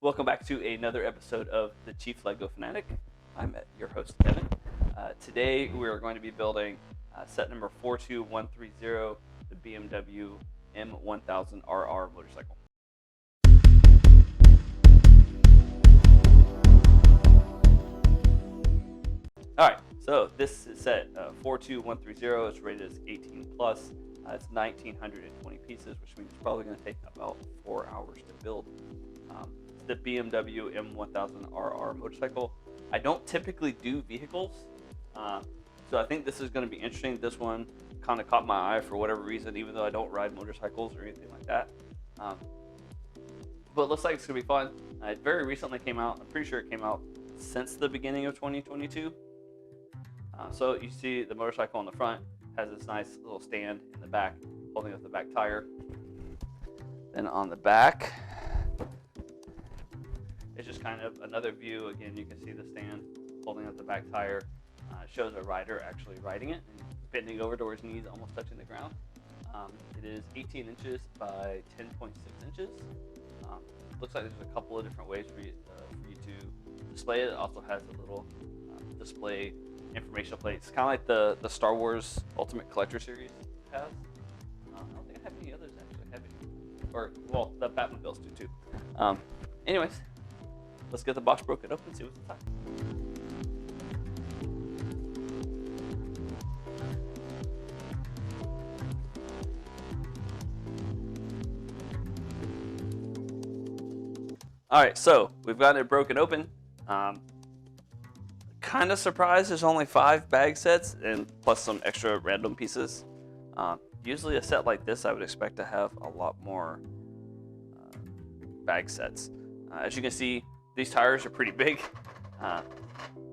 Welcome back to another episode of the Chief Lego Fanatic. I'm your host, Evan. Today we are going to be building set number 42130, the BMW M 1000RR motorcycle. Alright, so this is set 42130. It's rated as 18 plus. It's 1,920 pieces, which means it's probably going to take about 4 hours to build. The BMW M 1000RR motorcycle. I don't typically do vehicles, so I think this is going to be interesting. This one kind of caught my eye for whatever reason, even though I don't ride motorcycles or anything like that. But it looks like it's going to be fun. It very recently came out. I'm pretty sure it came out since the beginning of 2022. So you see the motorcycle on the front has this nice little stand in the back holding up the back tire. Then on the back, it's just kind of another view. Again, you can see the stand holding up the back tire. It shows a rider actually riding it and bending over to where his knees almost touching the ground. It is 18 inches by 10.6 inches. Looks like there's a couple of different ways for you to display it. It also has a little display informational plate. It's kind of like the Star Wars Ultimate Collector Series has. I don't think I have any others actually have any. Or, well, the Batmobiles do too. Anyways, let's get the box broken open and see what's inside. Alright, so we've gotten it broken open. Kind of surprised there's only 5 bag sets and plus some extra random pieces. Usually a set like this I would expect to have a lot more bag sets. As you can see, these tires are pretty big,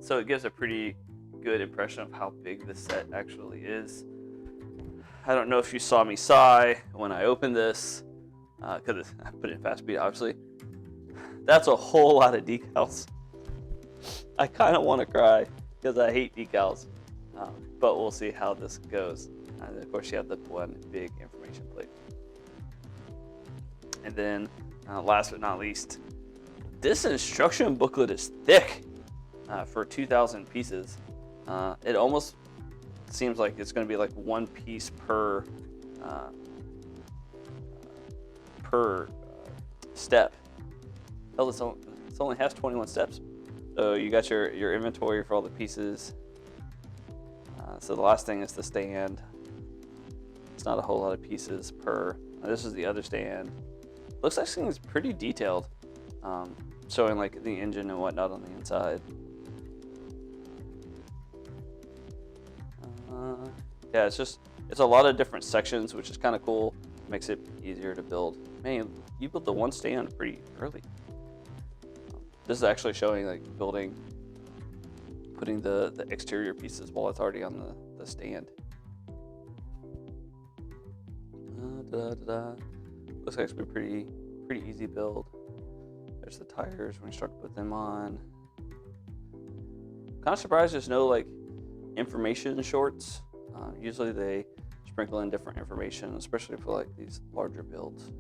so it gives a pretty good impression of how big this set actually is. I don't know if you saw me sigh when I opened this, because I put it in fast speed, obviously. That's a whole lot of decals. I kind of want to cry because I hate decals, but we'll see how this goes. And of course, you have the one big information plate. And then, last but not least, this instruction booklet is thick for 2,000 pieces. It almost seems like it's going to be like one piece per step. Hell, it only has 21 steps. So you got your inventory for all the pieces. So the last thing is the stand. It's not a whole lot of pieces per. This is the other stand. Looks like it's pretty detailed, showing like the engine and whatnot on the inside. Yeah, it's a lot of different sections, which is kind of cool. Makes it easier to build. Man, you built the one stand pretty early. This is actually showing like putting the exterior pieces while it's already on the stand. Looks like it's gonna be pretty easy build. There's the tires when you start to put them on. Kind of surprised there's no like information shorts. Usually they sprinkle in different information, especially for like these larger builds,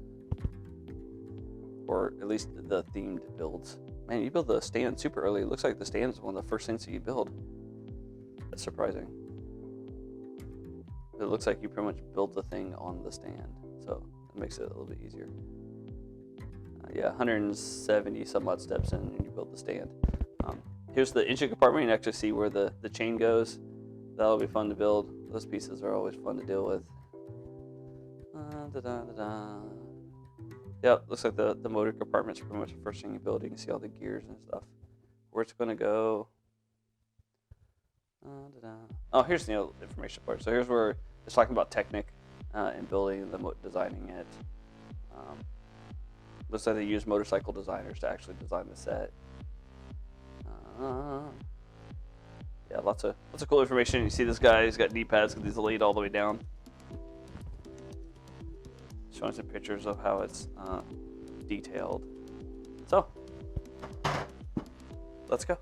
or at least the themed builds. Man, you build the stand super early. It looks like the stand is one of the first things that you build. That's surprising. It looks like you pretty much build the thing on the stand, so it makes it a little bit easier. Yeah, 170 some odd steps in and you build the stand. Here's the engine compartment. You can actually see where the chain goes. That'll be fun to build. Those pieces are always fun to deal with. Yeah, looks like the motor compartment's pretty much the first thing you build. You can see all the gears and stuff. Where it's going to go. Oh, here's the information part. So here's where it's talking about Technic and building designing it. Looks like they use motorcycle designers to actually design the set. Yeah, lots of cool information. You see this guy, he's got knee pads because he's laid all the way down. Showing some pictures of how it's detailed. So, let's go.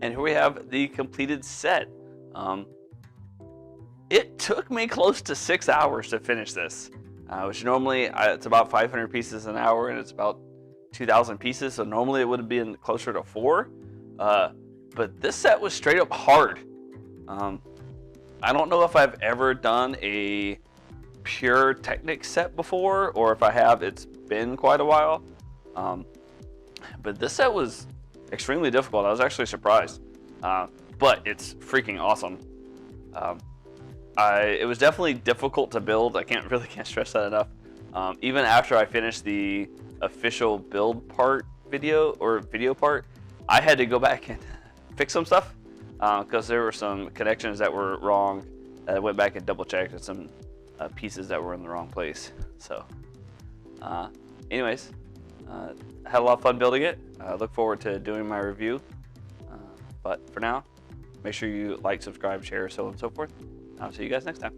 And here we have the completed set. It took me close to 6 hours to finish this, which normally it's about 500 pieces an hour, and it's about 2,000 pieces. So normally it would have been closer to 4. But this set was straight up hard. I don't know if I've ever done a pure Technic set before, or if I have, it's been quite a while. But this set was extremely difficult. I was actually surprised. But it's freaking awesome. It was definitely difficult to build. I can't stress that enough. Even after I finished the official build part video part, I had to go back and fix some stuff because there were some connections that were wrong. I went back and double checked and some pieces that were in the wrong place. So anyways, had a lot of fun building it. I look forward to doing my review. But for now, make sure you like, subscribe, share, so on and so forth. I'll see you guys next time.